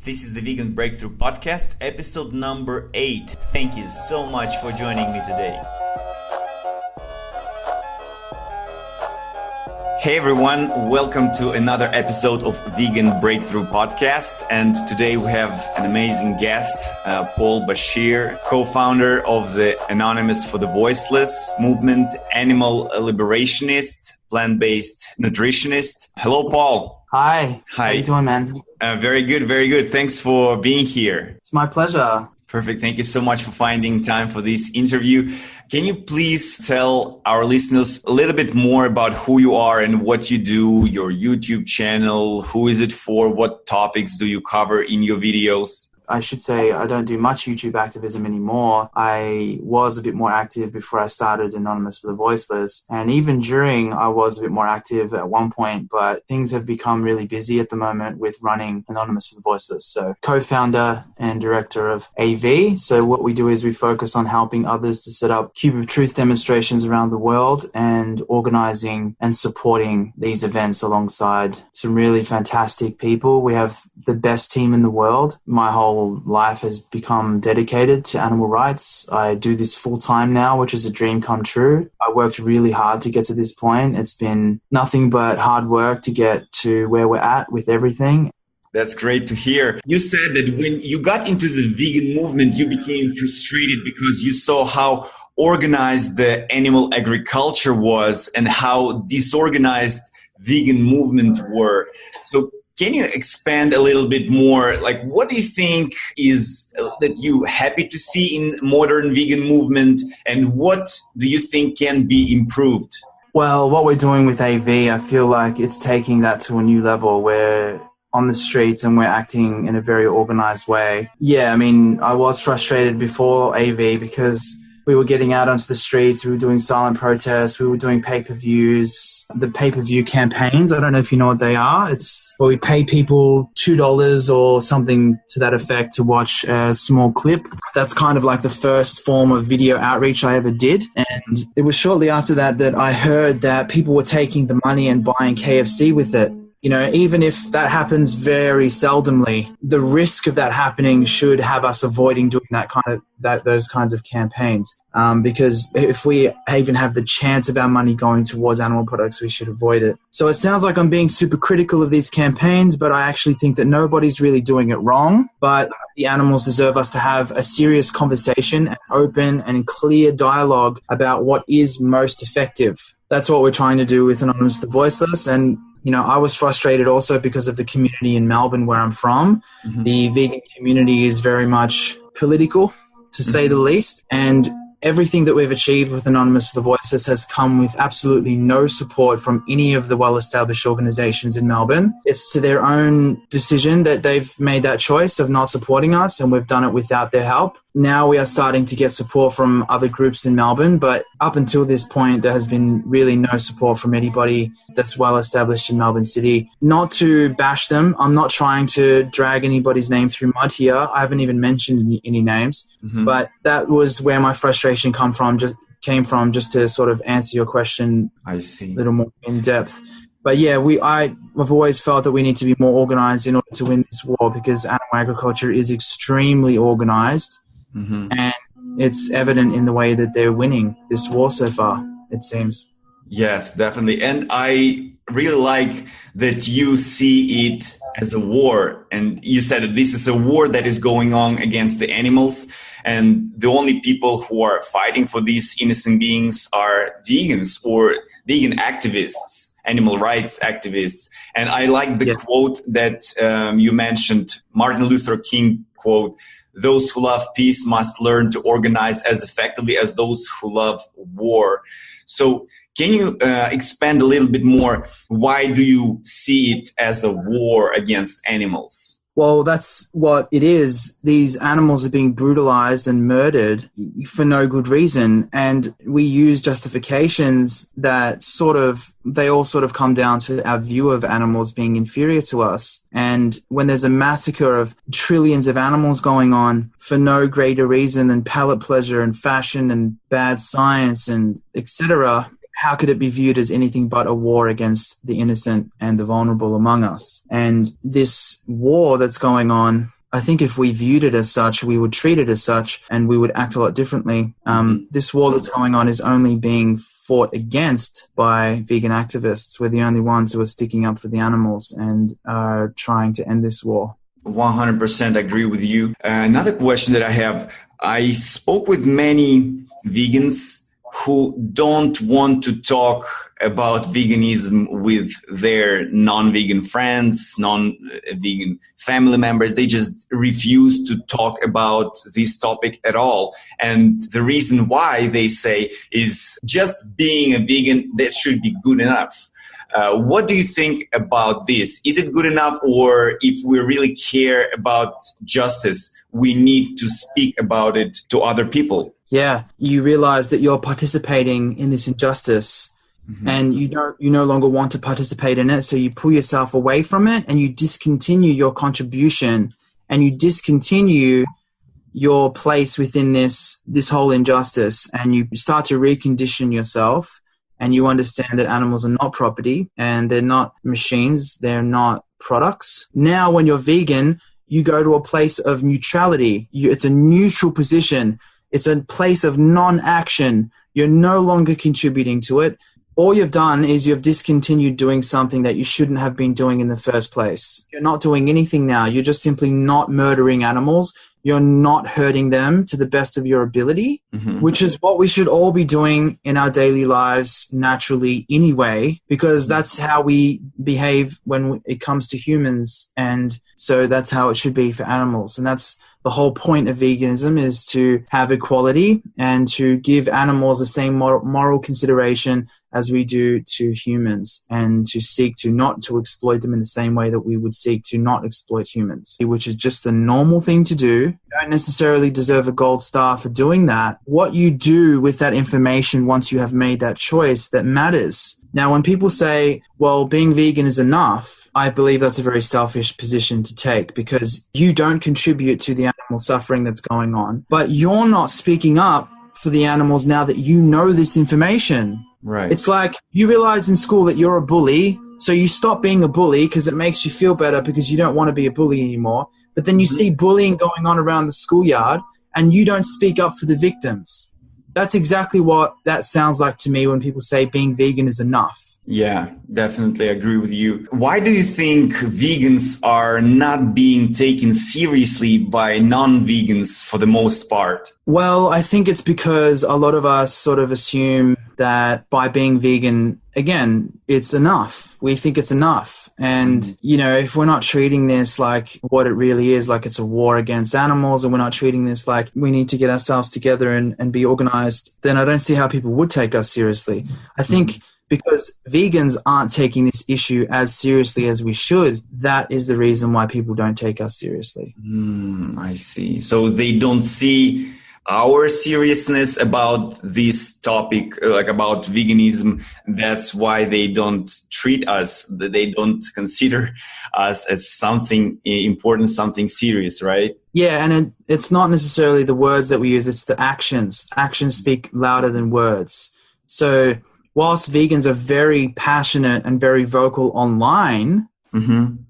This is the Vegan Breakthrough Podcast, episode number 8. Thank you so much for joining me today. Hey everyone, welcome to another episode of Vegan Breakthrough Podcast. And today we have an amazing guest, Paul Bashir, co-founder of the Anonymous for the Voiceless movement, animal liberationist, plant-based nutritionist. Hello, Paul. Hi. Hi. How you doing, man? Very good, very good. Thanks for being here. It's my pleasure. Perfect. Thank you so much for finding time for this interview. Can you please tell our listeners a little bit more about who you are and what you do, your YouTube channel, who is it for, what topics do you cover in your videos? I should say I don't do much YouTube activism anymore. I was a bit more active before I started Anonymous for the Voiceless. And even during, I was a bit more active at one point, but things have become really busy at the moment with running Anonymous for the Voiceless. So co-founder and director of AV. So what we do is we focus on helping others to set up Cube of Truth demonstrations around the world and organizing and supporting these events alongside some really fantastic people. We have the best team in the world. My whole life has become dedicated to animal rights. I do this full time now, which is a dream come true. I worked really hard to get to this point. It's been nothing but hard work to get to where we're at with everything. That's great to hear. You said that when you got into the vegan movement, you became frustrated because you saw how organized the animal agriculture was and how disorganized vegan movement were. So can you expand a little bit more? Like, what do you think is that you happy to see in modern vegan movement, and what do you think can be improved? Well, what we're doing with AV, I feel like it's taking that to a new level. We're on the streets and we're acting in a very organized way. Yeah, I mean, I was frustrated before AV because we were getting out onto the streets, we were doing silent protests, we were doing pay-per-views, the pay-per-view campaigns. I don't know if you know what they are. It's where we pay people $2 or something to that effect to watch a small clip. That's kind of like the first form of video outreach I ever did. And it was shortly after that that I heard that people were taking the money and buying KFC with it. You know, even if that happens very seldomly, the risk of that happening should have us avoiding doing those kinds of campaigns. Because if we even have the chance of our money going towards animal products, we should avoid it. So it sounds like I'm being super critical of these campaigns, but I actually think that nobody's really doing it wrong. But the animals deserve us to have a serious conversation, an open and clear dialogue about what is most effective. That's what we're trying to do with Anonymous the Voiceless. And you know, I was frustrated also because of the community in Melbourne where I'm from. Mm-hmm. The vegan community is very much political, to say the least. And everything that we've achieved with Anonymous for the Voiceless has come with absolutely no support from any of the well-established organizations in Melbourne. It's to their own decision that they've made that choice of not supporting us, and we've done it without their help. Now we are starting to get support from other groups in Melbourne, but up until this point, there has been really no support from anybody that's well established in Melbourne City. Not to bash them, I'm not trying to drag anybody's name through mud here. I haven't even mentioned any names, but that was where my frustration came from, just to sort of answer your question. I see. A little more in depth. But yeah, I've always felt that we need to be more organized in order to win this war, because animal agriculture is extremely organized. Mm-hmm. And it's evident in the way that they're winning this war so far, it seems. Yes, definitely. And I really like that you see it as a war. And you said that this is a war that is going on against the animals. And the only people who are fighting for these innocent beings are vegans or vegan activists, animal rights activists. And I like the quote that you mentioned, Martin Luther King quote, "Those who love peace must learn to organize as effectively as those who love war." So can you expand a little bit more? Why do you see it as a war against animals? Well, that's what it is. These animals are being brutalized and murdered for no good reason. And we use justifications that they all come down to our view of animals being inferior to us. And when there's a massacre of trillions of animals going on for no greater reason than palate pleasure and fashion and bad science and etc., how could it be viewed as anything but a war against the innocent and the vulnerable among us? And this war that's going on, I think if we viewed it as such, we would treat it as such and we would act a lot differently. This war that's going on is only being fought against by vegan activists. We're the only ones who are sticking up for the animals and are trying to end this war. 100% agree with you. Another question that I have, I spoke with many vegans who don't want to talk about veganism with their non-vegan friends, non-vegan family members. They just refuse to talk about this topic at all. And the reason why, they say, is just being a vegan, that should be good enough. What do you think about this? Is it good enough, or if we really care about justice, we need to speak about it to other people? Yeah, you realize that you're participating in this injustice and you no longer want to participate in it. So you pull yourself away from it and you discontinue your contribution and you discontinue your place within this whole injustice, and you start to recondition yourself, and you understand that animals are not property and they're not machines. They're not products. Now, when you're vegan, you go to a place of neutrality. It's a neutral position. It's a place of non-action. You're no longer contributing to it. All you've done is you've discontinued doing something that you shouldn't have been doing in the first place. You're not doing anything now. You're just simply not murdering animals. You're not hurting them to the best of your ability, which is what we should all be doing in our daily lives naturally anyway, because that's how we behave when it comes to humans. And so that's how it should be for animals. And that's the whole point of veganism, is to have equality and to give animals the same moral consideration as we do to humans, and to seek to not to exploit them in the same way that we would seek to not exploit humans, which is just the normal thing to do. You don't necessarily deserve a gold star for doing that. What you do with that information once you have made that choice, that matters. Now, when people say, well, being vegan is enough, I believe that's a very selfish position to take, because you don't contribute to the animal suffering that's going on, but you're not speaking up for the animals now that you know this information. Right. It's like you realize in school that you're a bully, so you stop being a bully because it makes you feel better because you don't want to be a bully anymore. But then you see bullying going on around the schoolyard and you don't speak up for the victims. That's exactly what that sounds like to me when people say being vegan is enough. Yeah, definitely agree with you. Why do you think vegans are not being taken seriously by non-vegans for the most part? Well, I think it's because a lot of us sort of assume that by being vegan, again, it's enough. We think it's enough. And, you know, if we're not treating this like what it really is, like it's a war against animals, and we're not treating this like we need to get ourselves together and be organized, then I don't see how people would take us seriously. I think because vegans aren't taking this issue as seriously as we should, that is the reason why people don't take us seriously. I see. So they don't see our seriousness about this topic, like about veganism. That's why they don't treat us, they don't consider us as something important, something serious, right? Yeah, and it's not necessarily the words that we use, it's the actions. Actions speak louder than words. So whilst vegans are very passionate and very vocal online,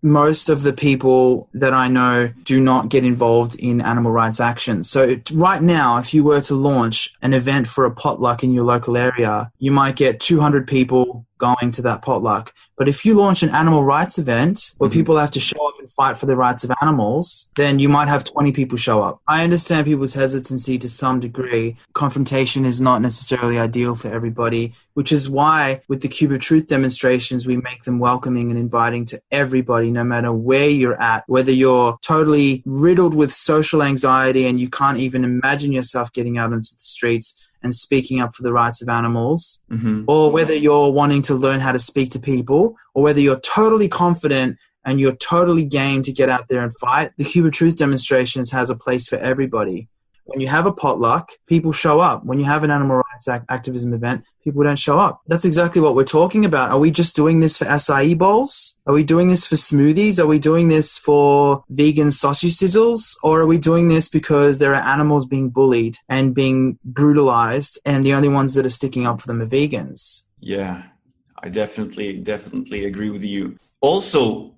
most of the people that I know do not get involved in animal rights actions. So right now, if you were to launch an event for a potluck in your local area, you might get 200 people going to that potluck. But if you launch an animal rights event where people have to show up and fight for the rights of animals, then you might have 20 people show up. I understand people's hesitancy to some degree. Confrontation is not necessarily ideal for everybody, which is why with the Cube of Truth demonstrations, we make them welcoming and inviting to everybody, no matter where you're at, whether you're totally riddled with social anxiety and you can't even imagine yourself getting out into the streets and speaking up for the rights of animals, or whether you're wanting to learn how to speak to people, or whether you're totally confident and you're totally game to get out there and fight. The Cube of Truth demonstrations has a place for everybody. When you have a potluck, people show up. When you have an animal rights activism event, people don't show up. That's exactly what we're talking about. Are we just doing this for acai bowls? Are we doing this for smoothies? Are we doing this for vegan sausage sizzles? Or are we doing this because there are animals being bullied and being brutalized, and the only ones that are sticking up for them are vegans? Yeah, I definitely agree with you. Also,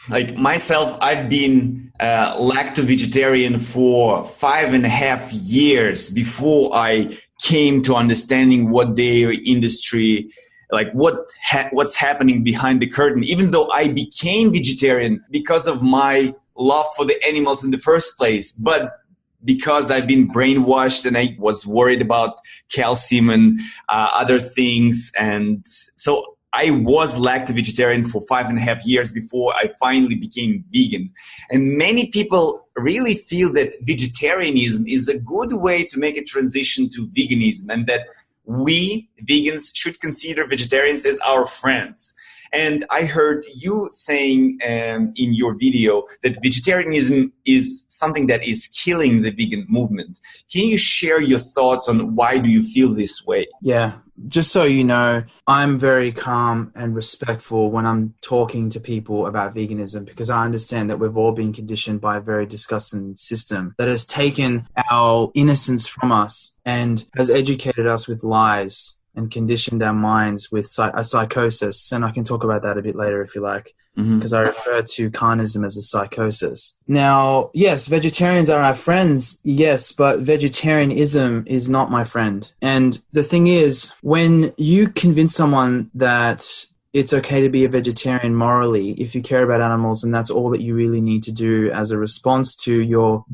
like myself, I've been lacto-vegetarian for 5.5 years before I came to understanding what dairy industry, like what's happening behind the curtain. Even though I became vegetarian because of my love for the animals in the first place, but because I've been brainwashed and I was worried about calcium and other things, and so I was lacto vegetarian for 5.5 years before I finally became vegan. And many people really feel that vegetarianism is a good way to make a transition to veganism, and that we vegans should consider vegetarians as our friends. And I heard you saying in your video that vegetarianism is something that is killing the vegan movement. Can you share your thoughts on why do you feel this way? Yeah, just so you know, I'm very calm and respectful when I'm talking to people about veganism, because I understand that we've all been conditioned by a very disgusting system that has taken our innocence from us and has educated us with lies and conditioned our minds with a psychosis. And I can talk about that a bit later if you like, because I refer to carnism as a psychosis. Now, yes, vegetarians are our friends, yes, but vegetarianism is not my friend. And the thing is, when you convince someone that it's okay to be a vegetarian morally if you care about animals, and that's all that you really need to do as a response to your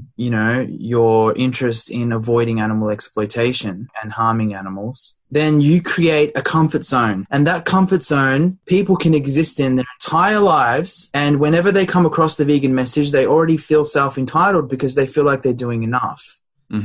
interest in avoiding animal exploitation and harming animals, then you create a comfort zone. And that comfort zone, people can exist in their entire lives. And whenever they come across the vegan message, they already feel self-entitled because they feel like they're doing enough.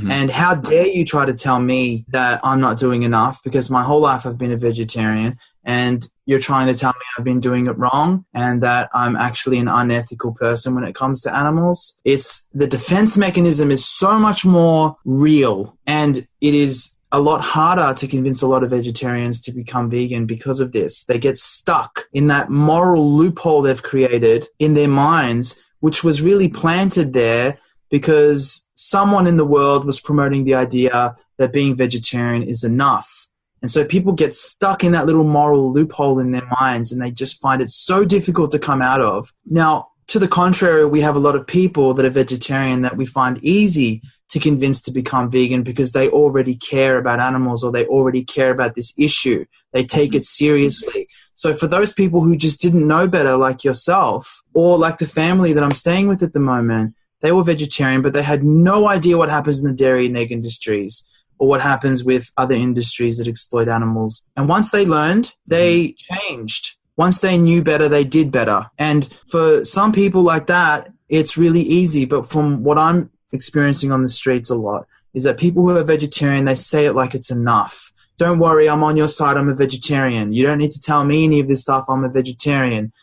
And how dare you try to tell me that I'm not doing enough, because my whole life I've been a vegetarian, and you're trying to tell me I've been doing it wrong and that I'm actually an unethical person when it comes to animals. It's the defense mechanism is so much more real, and it is a lot harder to convince a lot of vegetarians to become vegan because of this. They get stuck in that moral loophole they've created in their minds, which was really planted there because someone in the world was promoting the idea that being vegetarian is enough. And so people get stuck in that little moral loophole in their minds, and they just find it so difficult to come out of. Now, to the contrary, we have a lot of people that are vegetarian that we find easy to convince to become vegan because they already care about animals, or they already care about this issue. They take it seriously. So for those people who just didn't know better, like yourself, or like the family that I'm staying with at the moment, they were vegetarian, but they had no idea what happens in the dairy and egg industries or what happens with other industries that exploit animals. And once they learned, they changed. Once they knew better, they did better. And for some people like that, it's really easy. But from what I'm experiencing on the streets a lot is that people who are vegetarian, they say it like it's enough. Don't worry, I'm on your side, I'm a vegetarian. You don't need to tell me any of this stuff, I'm a vegetarian.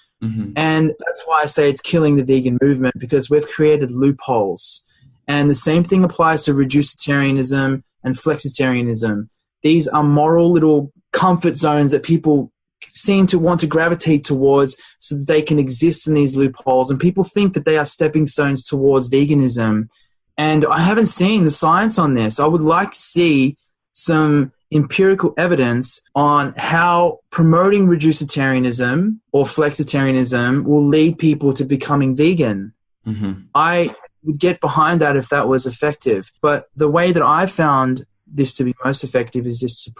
And that's why I say it's killing the vegan movement, because we've created loopholes. And the same thing applies to reducitarianism and flexitarianism. These are moral little comfort zones that people seem to want to gravitate towards so that they can exist in these loopholes. And people think that they are stepping stones towards veganism. And I haven't seen the science on this. I would like to see some empirical evidence on how promoting reducitarianism or flexitarianism will lead people to becoming vegan. I would get behind that if that was effective. But the way that I found this to be most effective is just to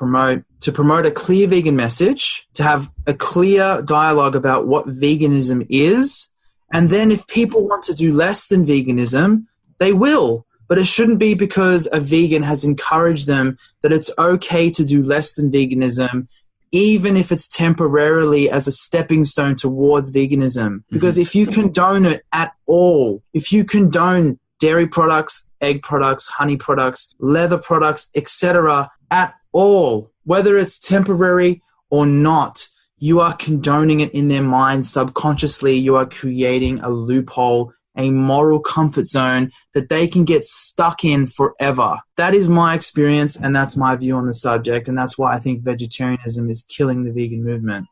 promote a clear vegan message, to have a clear dialogue about what veganism is. And then if people want to do less than veganism, they will. But it shouldn't be because a vegan has encouraged them that it's okay to do less than veganism, even if it's temporarily as a stepping stone towards veganism. Because if you condone it at all, if you condone dairy products, egg products, honey products, leather products, etc. at all, whether it's temporary or not, you are condoning it in their mind subconsciously. You are creating a loophole, a moral comfort zone that they can get stuck in forever. That is my experience, and that's my view on the subject, and that's why I think vegetarianism is killing the vegan movement.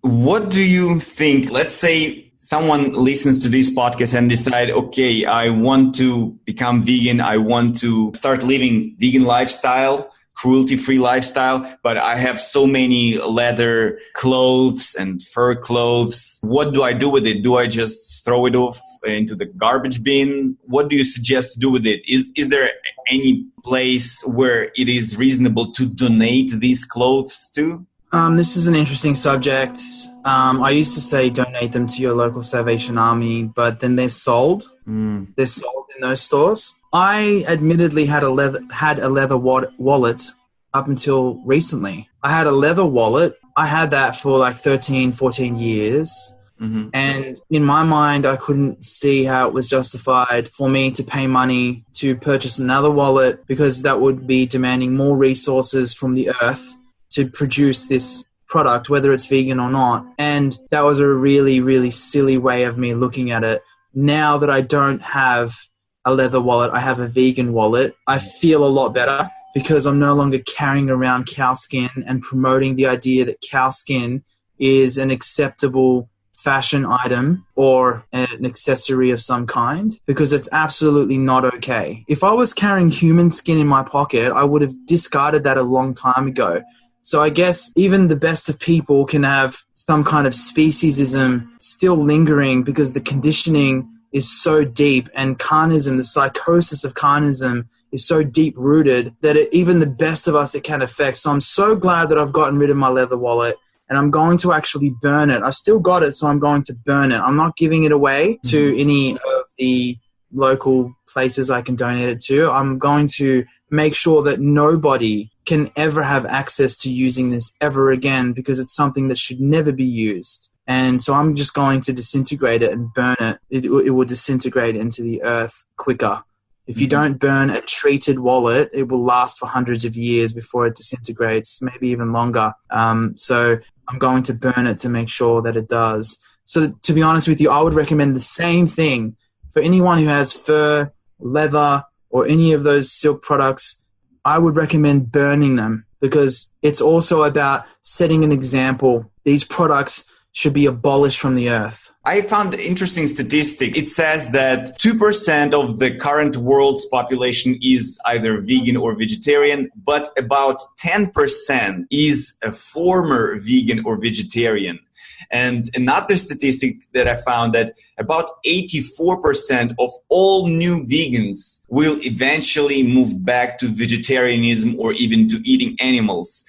What do you think? Let's say someone listens to this podcast and decide, okay, I want to become vegan. I want to start living vegan lifestyle. cruelty-free lifestyle, but I have so many leather clothes and fur clothes. What do I do with it? Do I just throw it off into the garbage bin? What do you suggest to do with it? Is there any place where it is reasonable to donate these clothes to? This is an interesting subject. I used to say donate them to your local Salvation Army, but then they're sold. They're sold in those stores. I admittedly had a leather wallet up until recently. I had a leather wallet. I had that for like 13, 14 years. And in my mind, I couldn't see how it was justified for me to pay money to purchase another wallet, because that would be demanding more resources from the earth to produce this product, whether it's vegan or not. And that was a really, really silly way of me looking at it. Now that I don't have a leather wallet, I have a vegan wallet, I feel a lot better, because I'm no longer carrying around cow skin and promoting the idea that cow skin is an acceptable fashion item or an accessory of some kind, because it's absolutely not okay. If I was carrying human skin in my pocket, I would have discarded that a long time ago. So I guess even the best of people can have some kind of speciesism still lingering, because the conditioning is so deep, and carnism, the psychosis of carnism, is so deep rooted that even the best of us it can affect. So I'm so glad that I've gotten rid of my leather wallet, and I'm going to actually burn it. I've still got it, so I'm going to burn it. I'm not giving it away to any of the local places I can donate it to. I'm going to make sure that nobody can ever have access to using this ever again, because it's something that should never be used. And so I'm just going to disintegrate it and burn it. It will disintegrate into the earth quicker. If you don't burn a treated wallet, it will last for hundreds of years before it disintegrates, maybe even longer. So I'm going to burn it to make sure that it does. So to be honest with you, I would recommend the same thing for anyone who has fur, leather, or any of those silk products. I would recommend burning them, because it's also about setting an example. These products should be abolished from the earth. I found an interesting statistic. It says that 2% of the current world's population is either vegan or vegetarian, but about 10% is a former vegan or vegetarian. And another statistic that I found, that about 84% of all new vegans will eventually move back to vegetarianism or even to eating animals.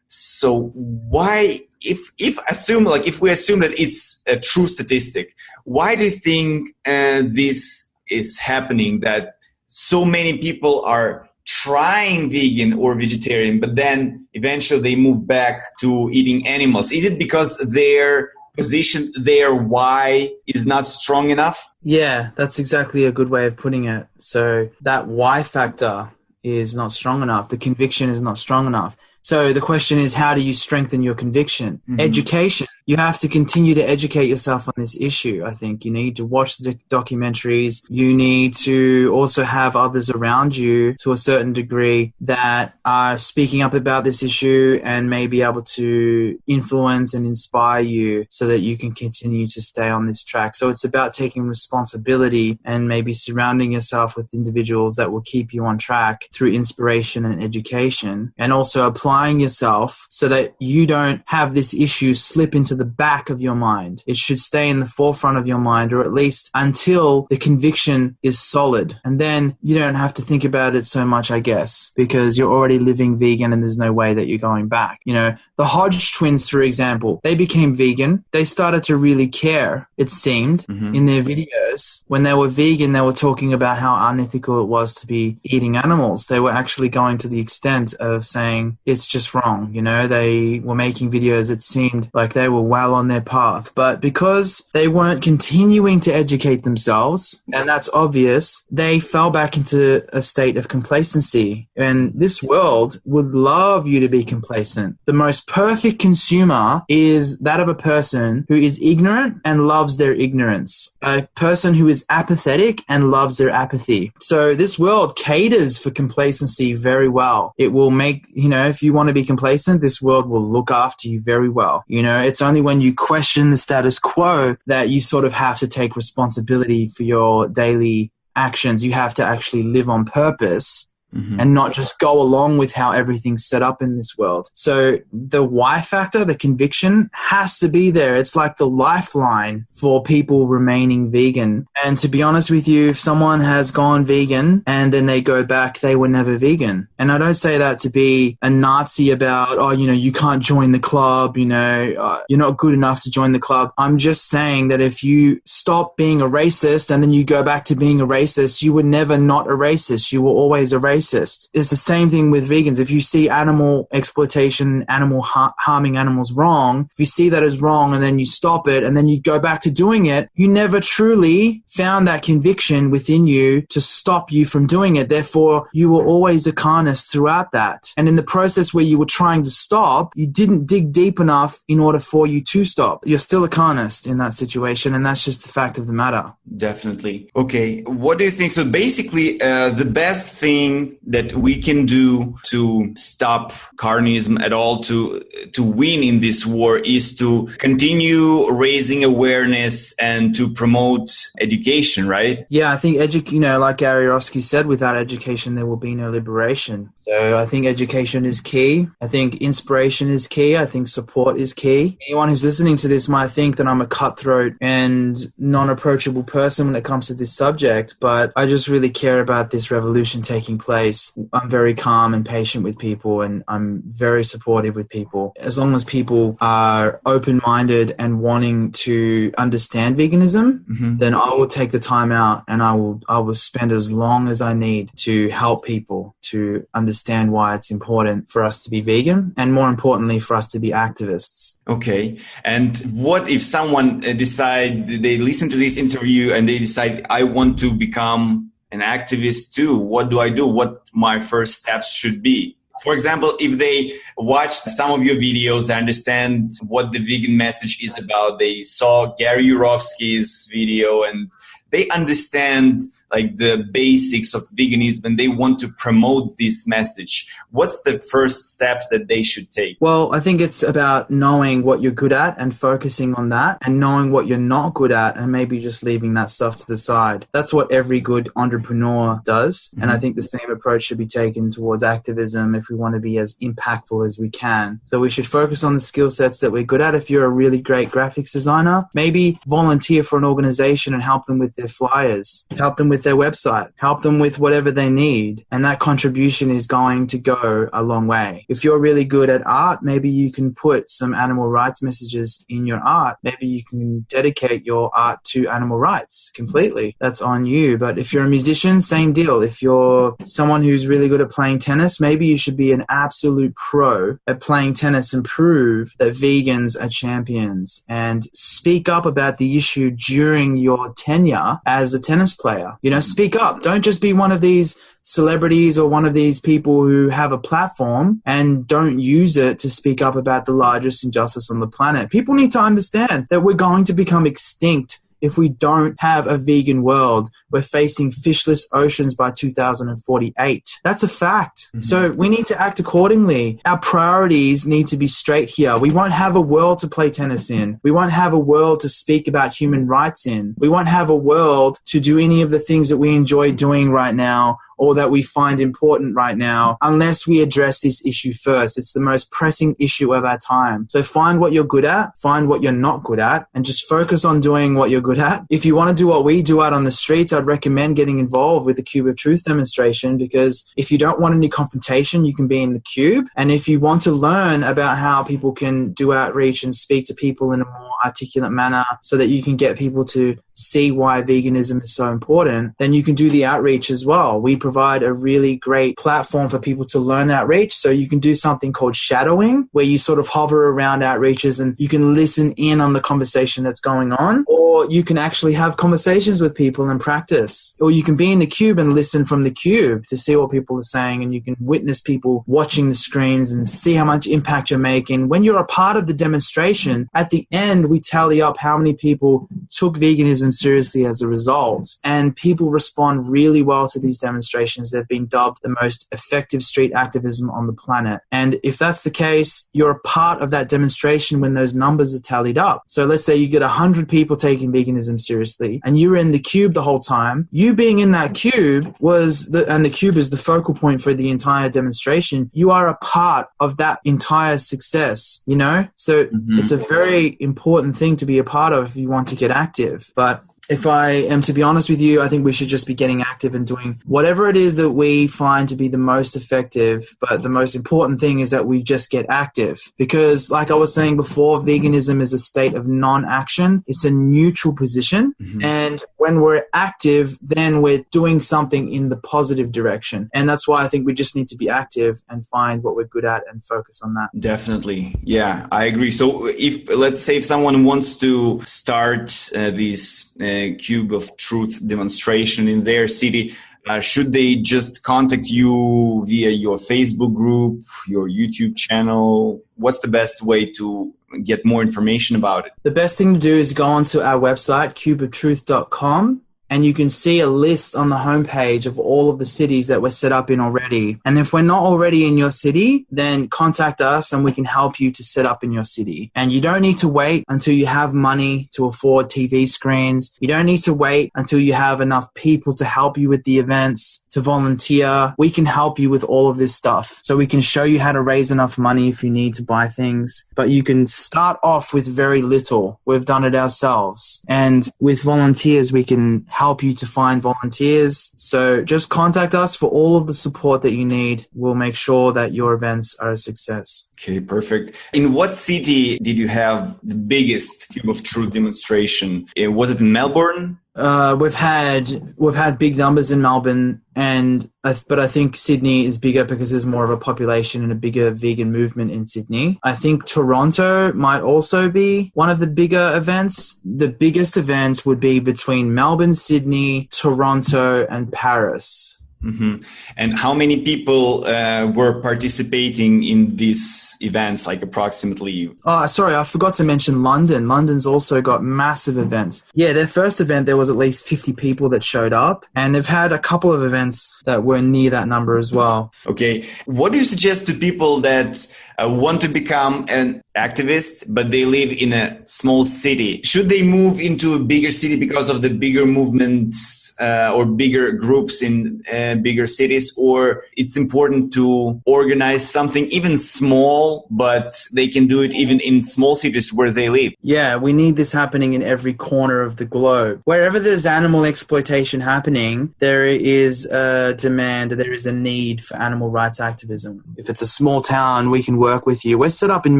So why, if we assume that it's a true statistic, why do you think this is happening, that so many people are trying vegan or vegetarian, but then eventually they move back to eating animals? Is it because their position, their why is not strong enough? Yeah, that's exactly a good way of putting it. So that why factor is not strong enough. The conviction is not strong enough. So the question is, how do you strengthen your conviction? Education. You have to continue to educate yourself on this issue. I think you need to watch the documentaries. You need to also have others around you to a certain degree that are speaking up about this issue and may be able to influence and inspire you so that you can continue to stay on this track. So it's about taking responsibility and maybe surrounding yourself with individuals that will keep you on track through inspiration and education, and also applying yourself so that you don't have this issue slip into the back of your mind. It should stay in the forefront of your mind, or at least until the conviction is solid. And then you don't have to think about it so much, I guess, because you're already living vegan and there's no way that you're going back. You know, the Hodge twins, for example, they became vegan. They started to really care, it seemed, in their videos. When they were vegan, they were talking about how unethical it was to be eating animals. They were actually going to the extent of saying it's just wrong. You know, they were making videos that seemed like they were well on their path, but because they weren't continuing to educate themselves, and that's obvious, they fell back into a state of complacency. And this world would love you to be complacent. The most perfect consumer is that of a person who is ignorant and loves their ignorance, a person who is apathetic and loves their apathy. So this world caters for complacency very well. It will make, you know, if you want to be complacent, this world will look after you very well. You know, it's only when you question the status quo that you sort of have to take responsibility for your daily actions. You have to actually live on purpose and not just go along with how everything's set up in this world. So the why factor, the conviction, has to be there. It's like the lifeline for people remaining vegan. And to be honest with you, if someone has gone vegan and then they go back, they were never vegan. And I don't say that to be a Nazi about, oh, you know, you can't join the club, you know, you're not good enough to join the club. I'm just saying that if you stop being a racist and then you go back to being a racist, you were never not a racist. You were always a racist. It's the same thing with vegans. If you see animal exploitation, harming animals wrong, if you see that as wrong and then you stop it and then you go back to doing it, you never truly found that conviction within you to stop you from doing it. Therefore, you were always a carnist throughout that. And in the process where you were trying to stop, you didn't dig deep enough in order for you to stop. You're still a carnist in that situation, and that's just the fact of the matter. Definitely. Okay. What do you think? So basically, the best thing that we can do to stop carnism at all, to win in this war, is to continue raising awareness and to promote education, right? Yeah, I think like Gary Rosky said, without education, there will be no liberation. So I think education is key. I think inspiration is key. I think support is key. Anyone who's listening to this might think that I'm a cutthroat and non-approachable person when it comes to this subject, but I just really care about this revolution taking place. I'm very calm and patient with people, and I'm very supportive with people. As long as people are open-minded and wanting to understand veganism, then I will take the time out and I will spend as long as I need to help people to understand why it's important for us to be vegan, and more importantly, for us to be activists. Okay. And what if someone they listen to this interview and they decide, I want to become an activist too? What do I do? What my first steps should be? For example, if they watched some of your videos, they understand what the vegan message is about. They saw Gary Yourofsky's video and they understand like the basics of veganism and they want to promote this message. What's the first steps that they should take? Well, I think it's about knowing what you're good at and focusing on that, and knowing what you're not good at and maybe just leaving that stuff to the side. That's what every good entrepreneur does. And I think the same approach should be taken towards activism if we want to be as impactful as we can. So we should focus on the skill sets that we're good at. If you're a really great graphics designer, maybe volunteer for an organization and help them with their flyers, help them with their website, help them with whatever they need. And that contribution is going to go a long way. If you're really good at art, maybe you can put some animal rights messages in your art. Maybe you can dedicate your art to animal rights completely. That's on you. But if you're a musician, same deal. If you're someone who's really good at playing tennis, maybe you should be an absolute pro at playing tennis and prove that vegans are champions and speak up about the issue during your tenure as a tennis player. You know, speak up. Don't just be one of these celebrities or one of these people who have a platform and don't use it to speak up about the largest injustice on the planet. People need to understand that we're going to become extinct if we don't have a vegan world. We're facing fishless oceans by 2048. That's a fact. So we need to act accordingly. Our priorities need to be straight here. We won't have a world to play tennis in. We won't have a world to speak about human rights in. We won't have a world to do any of the things that we enjoy doing right now or that we find important right now, unless we address this issue first. It's the most pressing issue of our time. So find what you're good at, find what you're not good at, and just focus on doing what you're good at. If you want to do what we do out on the streets, I'd recommend getting involved with the Cube of Truth demonstration, because if you don't want any confrontation, you can be in the Cube. And if you want to learn about how people can do outreach and speak to people in a more articulate manner so that you can get people to see why veganism is so important, then you can do the outreach as well. We provide a really great platform for people to learn outreach. So you can do something called shadowing, where you sort of hover around outreaches and you can listen in on the conversation that's going on, or you can actually have conversations with people and practice, or you can be in the Cube and listen from the Cube to see what people are saying, and you can witness people watching the screens and see how much impact you're making. When you're a part of the demonstration, at the end, we tally up how many people took veganism veganism seriously as a result. And people respond really well to these demonstrations. They've been dubbed the most effective street activism on the planet. And if that's the case, you're a part of that demonstration when those numbers are tallied up. So let's say you get 100 people taking veganism seriously and you were in the cube the whole time. You being in that cube and the cube is the focal point for the entire demonstration. You are a part of that entire success, you know? So it's a very important thing to be a part of if you want to get active. But if I am to be honest with you, I think we should just be getting active and doing whatever it is that we find to be the most effective. But the most important thing is that we just get active. Because like I was saying before, veganism is a state of non-action. It's a neutral position. And when we're active, then we're doing something in the positive direction. And that's why I think we just need to be active and find what we're good at and focus on that. Definitely. Yeah, I agree. So let's say if someone wants to start this Cube of Truth demonstration in their city, should they just contact you via your Facebook group, your YouTube channel? What's the best way to get more information about it? The best thing to do is go onto our website, cubeoftruth.com. And you can see a list on the homepage of all of the cities that we're set up in already. And if we're not already in your city, then contact us and we can help you to set up in your city. And you don't need to wait until you have money to afford TV screens. You don't need to wait until you have enough people to help you with the events, to volunteer. We can help you with all of this stuff. So we can show you how to raise enough money if you need to buy things. But you can start off with very little. We've done it ourselves. And with volunteers, we can help you to find volunteers. So just contact us for all of the support that you need. We'll make sure that your events are a success. Okay, perfect. In what city did you have the biggest Cube of Truth demonstration? Was it in Melbourne? We've had big numbers in Melbourne, but I think Sydney is bigger because there's more of a population and a bigger vegan movement in Sydney. I think Toronto might also be one of the bigger events. The biggest events would be between Melbourne, Sydney, Toronto, and Paris. And how many people were participating in these events, like approximately? Oh, sorry, I forgot to mention London. London's also got massive events. Yeah, their first event, there was at least 50 people that showed up, and they've had a couple of events that were near that number as well. Okay. What do you suggest to people that want to become an activist, but they live in a small city? Should they move into a bigger city because of the bigger movements or bigger groups in bigger cities, or it's important to organize something even small, but they can do it even in small cities where they live? Yeah, we need this happening in every corner of the globe. Wherever there's animal exploitation happening, there is a demand, there is a need for animal rights activism. If it's a small town, we can work with you. We're set up in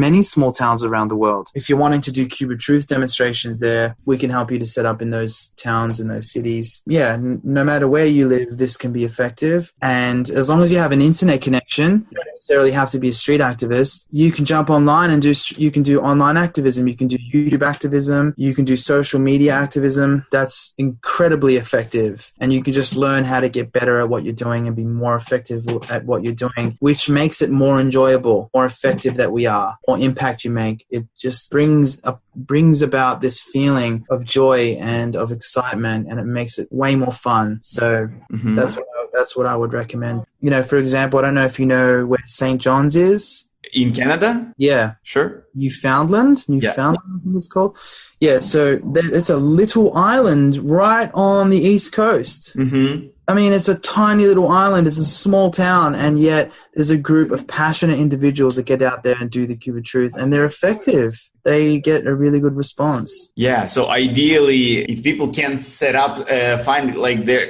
many small towns around the world. If you're wanting to do Cube of Truth demonstrations there, we can help you to set up in those towns and those cities. Yeah, no matter where you live, this can be effective. And as long as you have an internet connection, you don't necessarily have to be a street activist. You can jump online and you can do online activism. You can do YouTube activism. You can do social media activism. That's incredibly effective. And you can just learn how to get better at what you're doing and be more effective at what you're doing, which makes it more enjoyable, more effective that we are, more impact you make. It just brings about this feeling of joy and of excitement, and it makes it way more fun. So that's what I would recommend. You know, for example, I don't know if you know where St. John's is. In Canada? Yeah. Sure. Newfoundland, I think it's called. Yeah, so it's a little island right on the East Coast. I mean, it's a tiny little island. It's a small town, and yet there's a group of passionate individuals that get out there and do the Cube of Truth, and they're effective. They get a really good response. Yeah. So ideally, if people can set up,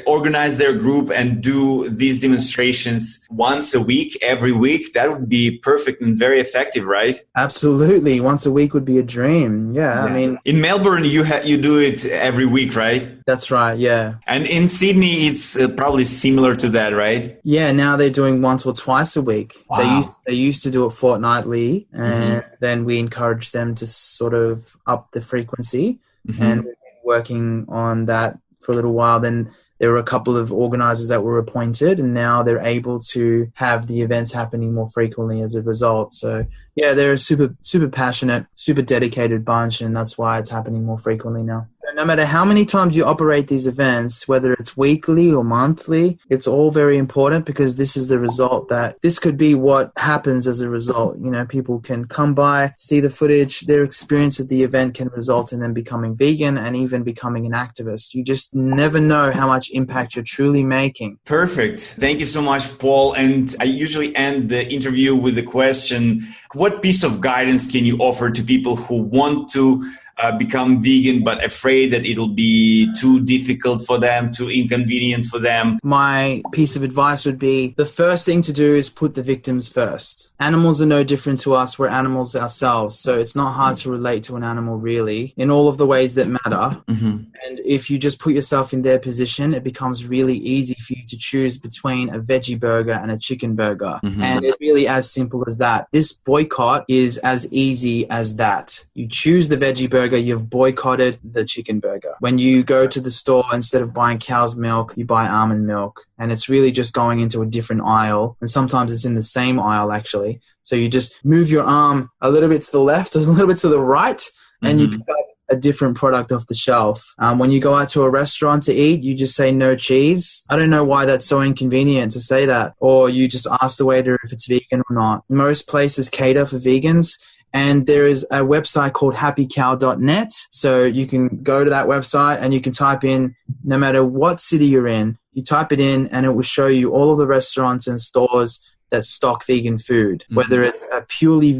organize their group and do these demonstrations once a week, every week, that would be perfect and very effective, right? Absolutely. Once a week would be a dream. Yeah. I mean, in Melbourne, you do it every week, right? That's right. Yeah. And in Sydney, it's probably similar to that, right? Yeah. Now they're doing once or twice a week. Wow. They used to do it fortnightly, and then we encouraged them to sort of up the frequency, and we've been working on that for a little while. Then there were a couple of organizers that were appointed, and now they're able to have the events happening more frequently as a result. So yeah, they're a super passionate, super dedicated bunch, and that's why it's happening more frequently now. No matter how many times you operate these events, whether it's weekly or monthly, it's all very important because this is the result this could be what happens as a result. You know, people can come by, see the footage, their experience at the event can result in them becoming vegan and even becoming an activist. You just never know how much impact you're truly making. Perfect. Thank you so much, Paul. And I usually end the interview with the question, what piece of guidance can you offer to people who want to become vegan but afraid that it'll be too difficult for them, too inconvenient for them? My piece of advice would be the first thing to do is put the victims first. Animals are no different to us. We're animals ourselves. So it's not hard to relate to an animal really in all of the ways that matter. Mm-hmm. And if you just put yourself in their position, it becomes really easy for you to choose between a veggie burger and a chicken burger. Mm-hmm. And it's really as simple as that. This boycott is as easy as that. You choose the veggie burger, you've boycotted the chicken burger. When you go to the store, instead of buying cow's milk, you buy almond milk. And it's really just going into a different aisle. And sometimes it's in the same aisle, actually. So you just move your arm a little bit to the left, a little bit to the right, and you pick up a different product off the shelf. When you go out to a restaurant to eat, you just say no cheese. I don't know why that's so inconvenient to say that. Or you just ask the waiter if it's vegan or not. Most places cater for vegans. And there is a website called happycow.net. So you can go to that website and you can type in, no matter what city you're in, you type it in and it will show you all of the restaurants and stores that stock vegan food, whether it's a purely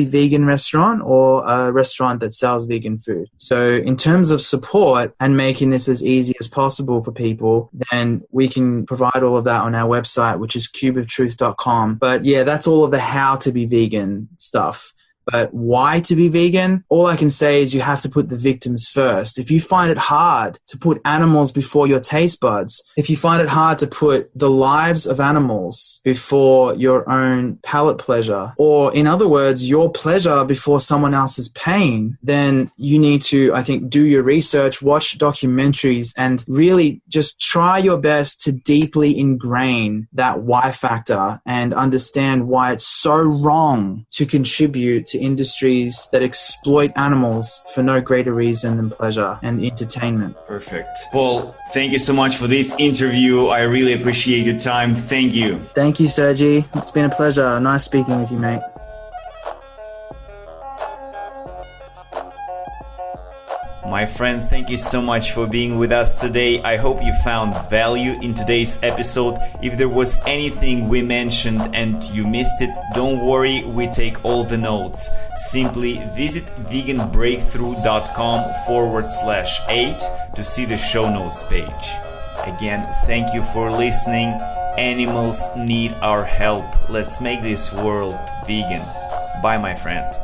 vegan restaurant or a restaurant that sells vegan food. So in terms of support and making this as easy as possible for people, then we can provide all of that on our website, which is cubeoftruth.com. But yeah, that's all of the how to be vegan stuff. But why to be vegan? All I can say is you have to put the victims first. If you find it hard to put animals before your taste buds, if you find it hard to put the lives of animals before your own palate pleasure, or in other words, your pleasure before someone else's pain, then you need to, I think, do your research, watch documentaries, and really just try your best to deeply ingrain that why factor and understand why it's so wrong to contribute to industries that exploit animals for no greater reason than pleasure and entertainment. Perfect. Paul, thank you so much for this interview. I really appreciate your time. Thank you. Thank you, Sergi. It's been a pleasure. Nice speaking with you, mate. My friend, thank you so much for being with us today. I hope you found value in today's episode. If there was anything we mentioned and you missed it, don't worry, we take all the notes. Simply visit veganbreakthrough.com/8 to see the show notes page. Again, thank you for listening. Animals need our help. Let's make this world vegan. Bye, my friend.